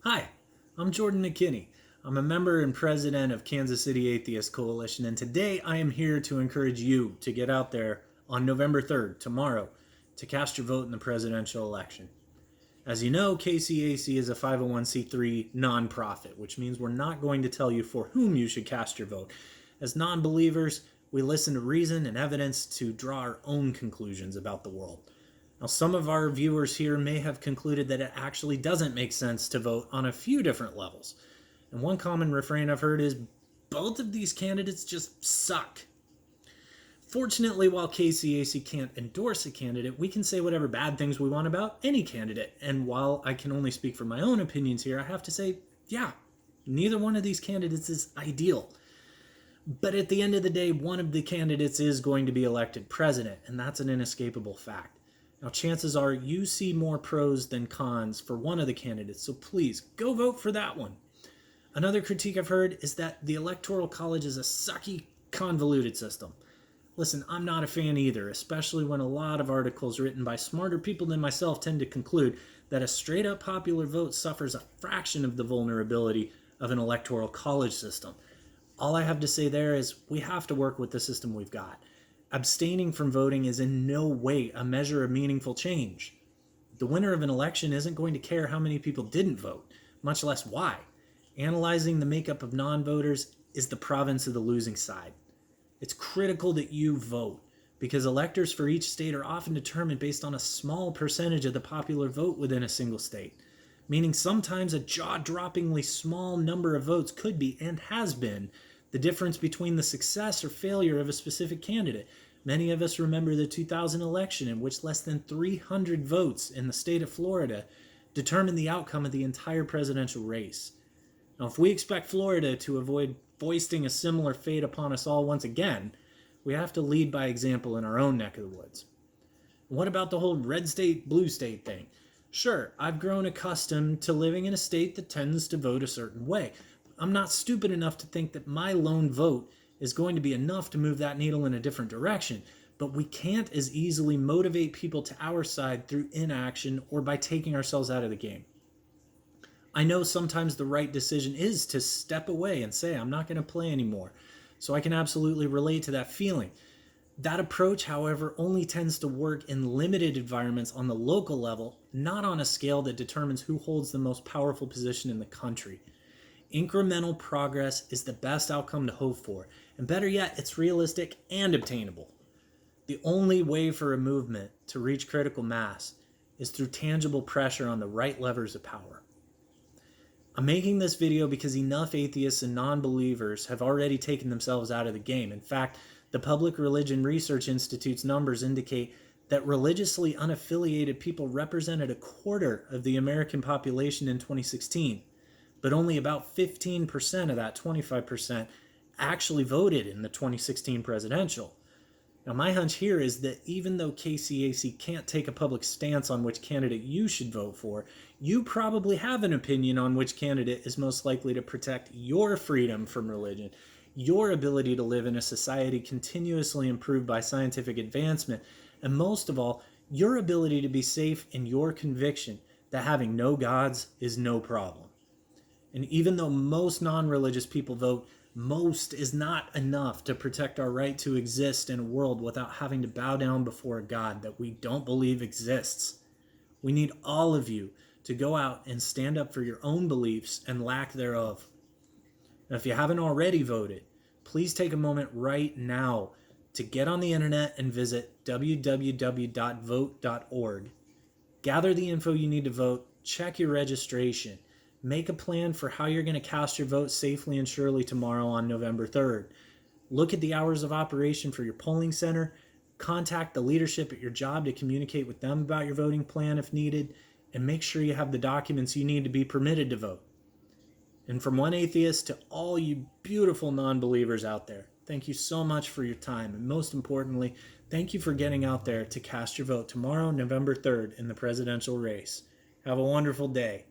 Hi, I'm Jordan McKinney. I'm a member and president of Kansas City Atheist Coalition, and today I am here to encourage you to get out there on November 3rd, tomorrow, to cast your vote in the presidential election. As you know, KCAC is a 501c3 nonprofit, which means we're not going to tell you for whom you should cast your vote. As non-believers, we listen to reason and evidence to draw our own conclusions about the world. Now, some of our viewers here may have concluded that it actually doesn't make sense to vote on a few different levels. And one common refrain I've heard is, both of these candidates just suck. Fortunately, while KCAC can't endorse a candidate, we can say whatever bad things we want about any candidate. And while I can only speak for my own opinions here, I have to say, yeah, neither one of these candidates is ideal. But at the end of the day, one of the candidates is going to be elected president, and that's an inescapable fact. Now, chances are you see more pros than cons for one of the candidates, so please go vote for that one. Another critique I've heard is that the Electoral College is a sucky, convoluted system. Listen, I'm not a fan either, especially when a lot of articles written by smarter people than myself tend to conclude that a straight-up popular vote suffers a fraction of the vulnerability of an Electoral College system. All I have to say there is we have to work with the system we've got. Abstaining from voting is in no way a measure of meaningful change. The winner of an election isn't going to care how many people didn't vote, much less why. Analyzing the makeup of non-voters is the province of the losing side. It's critical that you vote, because electors for each state are often determined based on a small percentage of the popular vote within a single state, meaning sometimes a jaw-droppingly small number of votes could be, and has been, the difference between the success or failure of a specific candidate. Many of us remember the 2000 election, in which less than 300 votes in the state of Florida determined the outcome of the entire presidential race. Now, if we expect Florida to avoid foisting a similar fate upon us all once again, we have to lead by example in our own neck of the woods. What about the whole red state, blue state thing? Sure, I've grown accustomed to living in a state that tends to vote a certain way. I'm not stupid enough to think that my lone vote is going to be enough to move that needle in a different direction, but we can't as easily motivate people to our side through inaction or by taking ourselves out of the game. I know sometimes the right decision is to step away and say, I'm not going to play anymore, so I can absolutely relate to that feeling. That approach, however, only tends to work in limited environments on the local level, not on a scale that determines who holds the most powerful position in the country. Incremental progress is the best outcome to hope for, and better yet, it's realistic and obtainable. The only way for a movement to reach critical mass is through tangible pressure on the right levers of power. I'm making this video because enough atheists and non-believers have already taken themselves out of the game. In fact, the Public Religion Research Institute's numbers indicate that religiously unaffiliated people represented a quarter of the American population in 2016. But only about 15% of that 25% actually voted in the 2016 presidential. Now, my hunch here is that even though KCAC can't take a public stance on which candidate you should vote for, you probably have an opinion on which candidate is most likely to protect your freedom from religion, your ability to live in a society continuously improved by scientific advancement, and most of all, your ability to be safe in your conviction that having no gods is no problem. And even though most non-religious people vote, most is not enough to protect our right to exist in a world without having to bow down before a God that we don't believe exists. We need all of you to go out and stand up for your own beliefs and lack thereof. Now, if you haven't already voted, please take a moment right now to get on the internet and visit www.vote.org. Gather the info you need to vote, check your registration, make a plan for how you're going to cast your vote safely and surely tomorrow on November 3rd. Look at the hours of operation for your polling center, contact the leadership at your job to communicate with them about your voting plan if needed, and make sure you have the documents you need to be permitted to vote. And from one atheist to all you beautiful non-believers out there, thank you so much for your time, and most importantly, thank you for getting out there to cast your vote tomorrow, November 3rd, in the presidential race. Have a wonderful day.